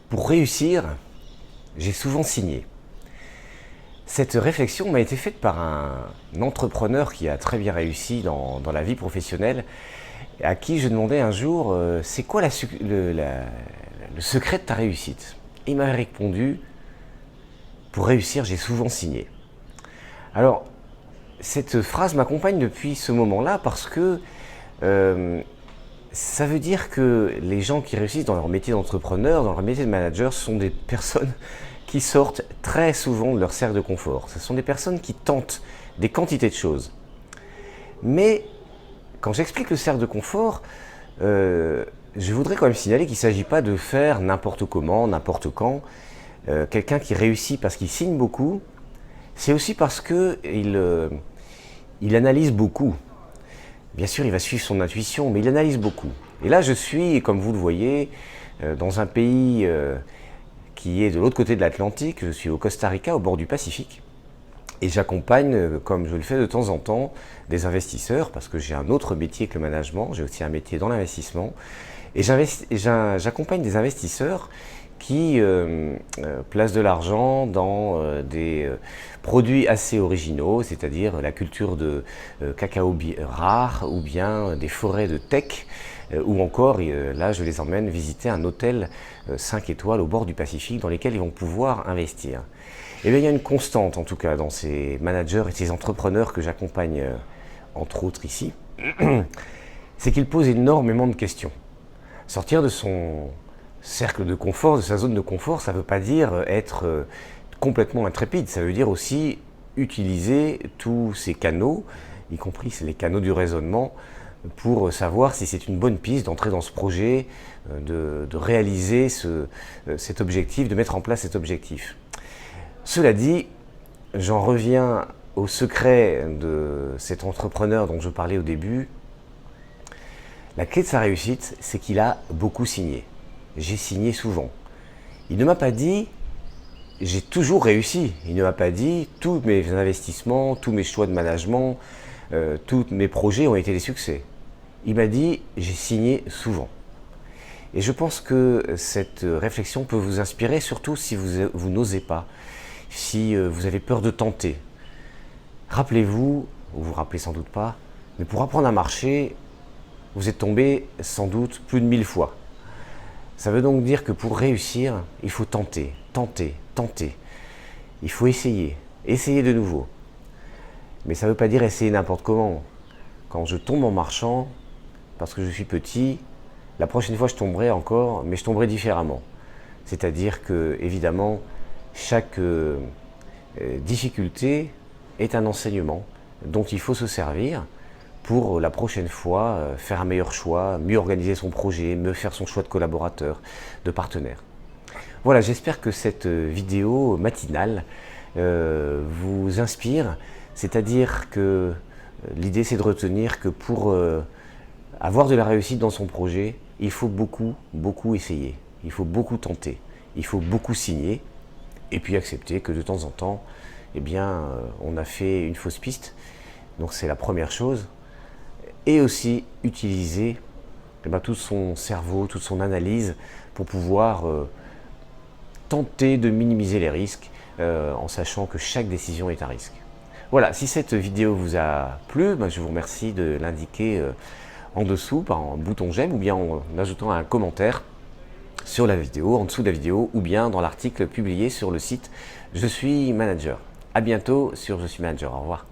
Pour réussir, j'ai souvent signé. Cette réflexion m'a été faite par un entrepreneur qui a très bien réussi dans la vie professionnelle, à qui je demandais un jour c'est quoi le secret de ta réussite. Il m'avait répondu pour réussir, j'ai souvent signé. Alors, cette phrase m'accompagne depuis ce moment-là parce que ça veut dire que les gens qui réussissent dans leur métier d'entrepreneur, dans leur métier de manager, ce sont des personnes qui sortent très souvent de leur cercle de confort. Ce sont des personnes qui tentent des quantités de choses. Mais quand j'explique le cercle de confort, je voudrais quand même signaler qu'il ne s'agit pas de faire n'importe comment, n'importe quand. Quelqu'un qui réussit parce qu'il signe beaucoup, c'est aussi parce qu'il analyse beaucoup. Bien sûr, il va suivre son intuition, mais il analyse beaucoup. Et là, je suis, comme vous le voyez, dans un pays qui est de l'autre côté de l'Atlantique. Je suis au Costa Rica, au bord du Pacifique. Et j'accompagne, comme je le fais de temps en temps, des investisseurs, parce que j'ai un autre métier que le management, j'ai aussi un métier dans l'investissement. Et j'accompagne des investisseurs qui placent de l'argent dans des produits assez originaux, c'est-à-dire la culture de cacao rare ou bien des forêts de teck, ou encore, là je les emmène visiter un hôtel 5 étoiles au bord du Pacifique dans lesquels ils vont pouvoir investir. Et bien, il y a une constante en tout cas dans ces managers et ces entrepreneurs que j'accompagne entre autres ici, c'est qu'ils posent énormément de questions. Sortir de son cercle de confort, de sa zone de confort, ça ne veut pas dire être complètement intrépide, ça veut dire aussi utiliser tous ces canaux, y compris les canaux du raisonnement, pour savoir si c'est une bonne piste d'entrer dans ce projet, de réaliser cet objectif, de mettre en place cet objectif. Cela dit, j'en reviens au secret de cet entrepreneur dont je parlais au début. La clé de sa réussite, c'est qu'il a beaucoup signé. J'ai signé souvent. Il ne m'a pas dit « j'ai toujours réussi ». Il ne m'a pas dit « tous mes investissements, tous mes choix de management, tous mes projets ont été des succès ». Il m'a dit « j'ai signé souvent ». Et je pense que cette réflexion peut vous inspirer, surtout si vous n'osez pas, si vous avez peur de tenter. Rappelez-vous, ou vous vous rappelez sans doute pas, mais pour apprendre à marcher, vous êtes tombé sans doute plus de 1000 fois. Ça veut donc dire que pour réussir, il faut tenter, tenter, tenter. Il faut essayer, essayer de nouveau. Mais ça ne veut pas dire essayer n'importe comment. Quand je tombe en marchant, parce que je suis petit, la prochaine fois je tomberai encore, mais je tomberai différemment. C'est-à-dire que, évidemment, chaque difficulté est un enseignement dont il faut se servir pour la prochaine fois faire un meilleur choix, mieux organiser son projet, mieux faire son choix de collaborateurs, de partenaires. Voilà, j'espère que cette vidéo matinale vous inspire, c'est-à-dire que l'idée c'est de retenir que pour avoir de la réussite dans son projet, il faut beaucoup, beaucoup essayer, il faut beaucoup tenter, il faut beaucoup signer et puis accepter que de temps en temps, eh bien, on a fait une fausse piste, donc c'est la première chose. Et aussi utiliser tout son cerveau, toute son analyse pour pouvoir tenter de minimiser les risques en sachant que chaque décision est un risque. Voilà, si cette vidéo vous a plu, je vous remercie de l'indiquer en dessous par un bouton j'aime ou bien en ajoutant un commentaire sur la vidéo, en dessous de la vidéo ou bien dans l'article publié sur le site Je suis manager. À bientôt sur Je suis manager. Au revoir.